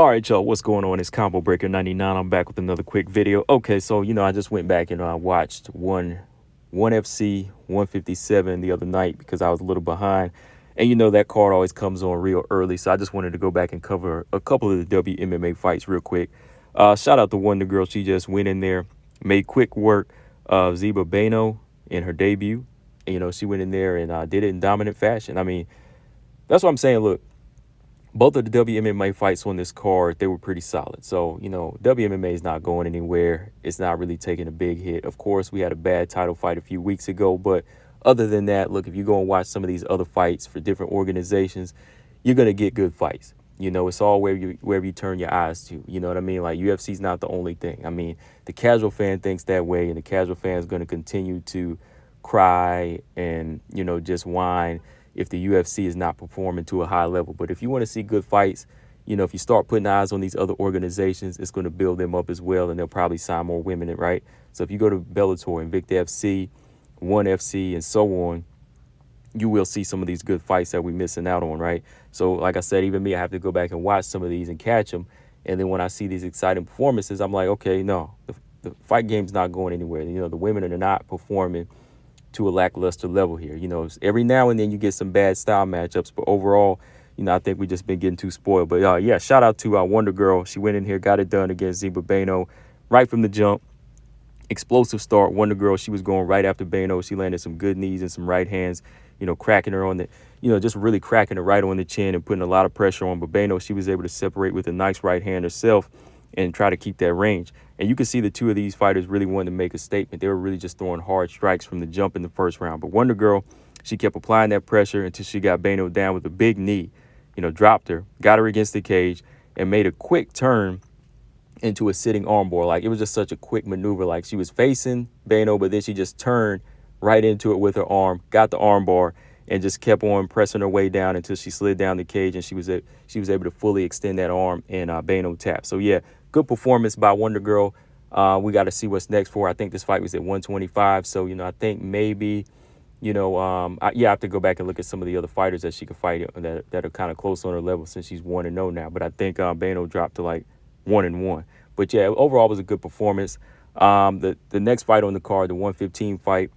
All right, y'all, what's going on? It's Combo Breaker 99. I'm back with another quick video. Okay, so I just went back and I watched one FC 157 the other night because I was a little behind. And that card always comes on real early, so I just wanted to go back and cover a couple of the WMMA fights real quick. Shout out to Wondergirl. She just went in there, made quick work of Zeba Bano in her debut. And, she went in there and did it in dominant fashion. I mean, that's what I'm saying. Look, both of the WMMA fights on this card, they were pretty solid. So, WMMA is not going anywhere. It's not really taking a big hit. Of course, we had a bad title fight a few weeks ago. But other than that, look, if you go and watch some of these other fights for different organizations, you're going to get good fights. It's all wherever you turn your eyes to. You know what I mean? Like, UFC's not the only thing. I mean, the casual fan thinks that way, and the casual fan is going to continue to cry and, just whine if the UFC is not performing to a high level. But if you want to see good fights, if you start putting eyes on these other organizations, it's going to build them up as well, and they'll probably sign more women, right? So if you go to Bellator, Invicta FC, ONE FC, and so on, you will see some of these good fights that we're missing out on, right? So like I said, even me, I have to go back and watch some of these and catch them. And then when I see these exciting performances, I'm like, okay, no, the fight game's not going anywhere. The women are not performing to a lackluster level here. Every now and then you get some bad style matchups, but overall, I think we just been getting too spoiled. But yeah, shout out to Wondergirl. She went in here, got it done against Zeba Bano right from the jump. Explosive start. Wondergirl, she was going right after Bano. She landed some good knees and some right hands, cracking her on the, just really cracking her right on the chin and putting a lot of pressure on. But Bano, she was able to separate with a nice right hand herself and try to keep that range. And you can see the two of these fighters really wanted to make a statement. They were really just throwing hard strikes from the jump in the first round. But Wondergirl, she kept applying that pressure until she got Bano down with a big knee, dropped her, got her against the cage, and made a quick turn into a sitting armbar. Like, it was just such a quick maneuver. Like, she was facing Bano, but then she just turned right into it with her arm, got the armbar, and just kept on pressing her way down until she slid down the cage, and she was able to fully extend that arm, and Bano tapped. So yeah, good performance by Wondergirl. We got to see what's next for her. I think this fight was at 125, so I think maybe I have to go back and look at some of the other fighters that she could fight that are kind of close on her level, since she's 1-0 now. But I think Bano dropped to like 1-1. But yeah, overall it was a good performance. The next fight on the card, the 115 fight,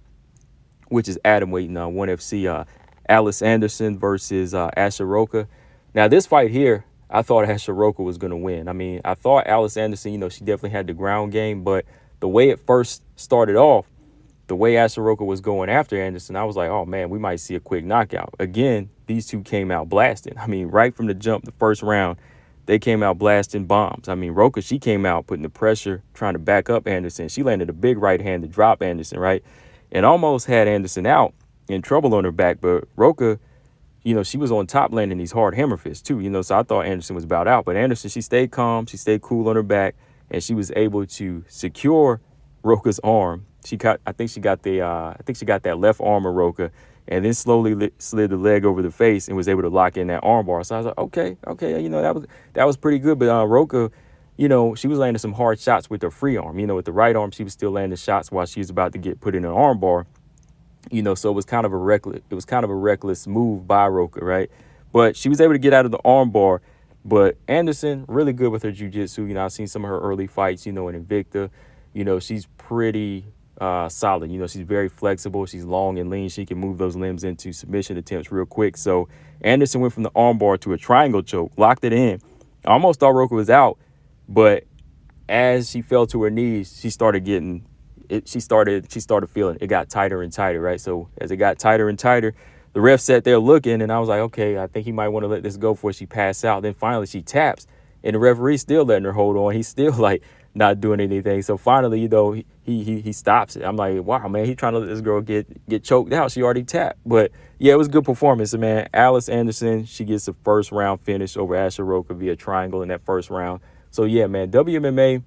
which is atomweight in ONE FC, Alyse Anderson versus Asha Rokka. Now, this fight here, I thought Asha Rokka was going to win. I mean, I thought Alyse Anderson, she definitely had the ground game, but the way it first started off, the way Asha Rokka was going after Anderson, I was like, oh, man, we might see a quick knockout. Again, these two came out blasting. I mean, right from the jump, the first round, they came out blasting bombs. I mean, Rokka, she came out putting the pressure, trying to back up Anderson. She landed a big right hand to drop Anderson, right? And almost had Anderson out in trouble on her back. But Rokka, she was on top landing these hard hammer fists too, so I thought Anderson was about out. But Anderson, she stayed calm, she stayed cool on her back, and she was able to secure Rokka's arm. I think she got that left arm of Rokka, and then slowly slid the leg over the face and was able to lock in that arm bar. So I was like, okay, that was pretty good. But Rokka, she was landing some hard shots with her free arm. With the right arm, she was still landing shots while she was about to get put in an arm bar. So it was kind of a reckless move by Rokka, right? But she was able to get out of the arm bar. But Anderson, really good with her jiu-jitsu. I've seen some of her early fights, in Invicta. She's pretty solid. She's very flexible. She's long and lean. She can move those limbs into submission attempts real quick. So Anderson went from the arm bar to a triangle choke, locked it in. I almost thought Rokka was out, but as she fell to her knees, she started getting it. She started feeling it got tighter and tighter, right? So as it got tighter and tighter, the ref sat there looking, and I was like, okay, I think he might want to let this go before she passed out. Then finally she taps, and the referee's still letting her hold on. He's still like not doing anything. So finally, he stops it. I'm like, wow, man, he's trying to let this girl get choked out. She already tapped. But yeah, it was a good performance, man. Alyse Anderson, she gets the first round finish over Asha Rokka via triangle in that first round. So yeah, man, WMMA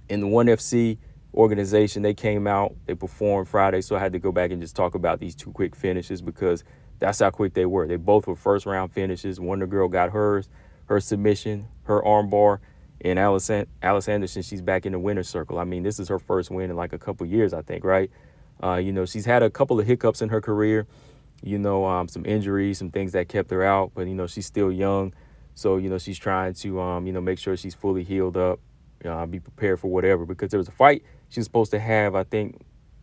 and the ONE FC organization, they came out, they performed Friday. So I had to go back and just talk about these two quick finishes because that's how quick they were. They both were first round finishes. Wondergirl got hers, her submission, her armbar. And Alyse Anderson, she's back in the winner's circle. I mean, this is her first win in like a couple years, I think, right? She's had a couple of hiccups in her career, some injuries, some things that kept her out. But, she's still young. So, she's trying to, make sure she's fully healed up, be prepared for whatever, because there was a fight she was supposed to have, I think,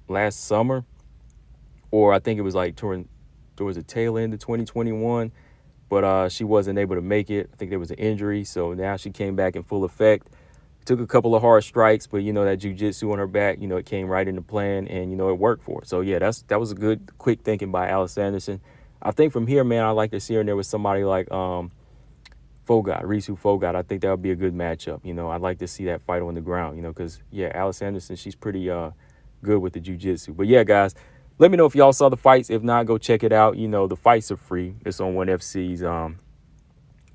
last summer, or I think it was like towards the tail end of 2021, but she wasn't able to make it. I think there was an injury, so now she came back in full effect. Took a couple of hard strikes, but that jiu-jitsu on her back, it came right into plan, and it worked for her. So yeah, that was a good quick thinking by Alyse Anderson. I think from here, man, I like to see her in there with somebody like Risu Fogart. I think that would be a good matchup. I'd like to see that fight on the ground, because yeah, Alyse Anderson, she's pretty good with the jiu-jitsu. But yeah, guys, let me know if y'all saw the fights. If not, go check it out. The fights are free. It's on ONE FC's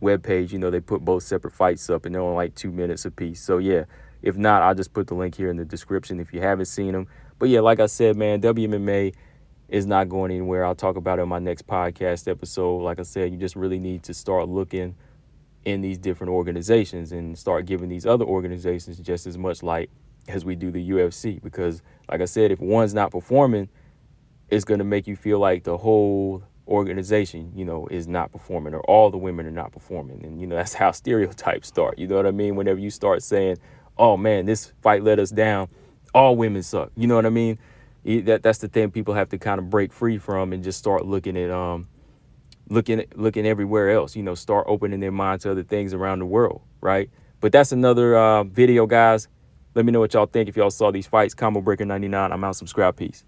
webpage. They put both separate fights up, and they're only like 2 minutes apiece. So yeah, if not, I'll just put the link here in the description if you haven't seen them. But yeah, like I said, man, WMMA is not going anywhere. I'll talk about it in my next podcast episode. Like I said, you just really need to start looking in these different organizations and start giving these other organizations just as much light as we do the UFC. Because like I said, if one's not performing, it's going to make you feel like the whole organization, is not performing, or all the women are not performing. And, that's how stereotypes start. You know what I mean? Whenever you start saying, oh man, this fight let us down, all women suck. You know what I mean? That's the thing people have to kind of break free from and just start looking at, looking everywhere else, start opening their mind to other things around the world. Right. But that's another video, guys. Let me know what y'all think. If y'all saw these fights. Combo Breaker 99. I'm out. Subscribe. Peace.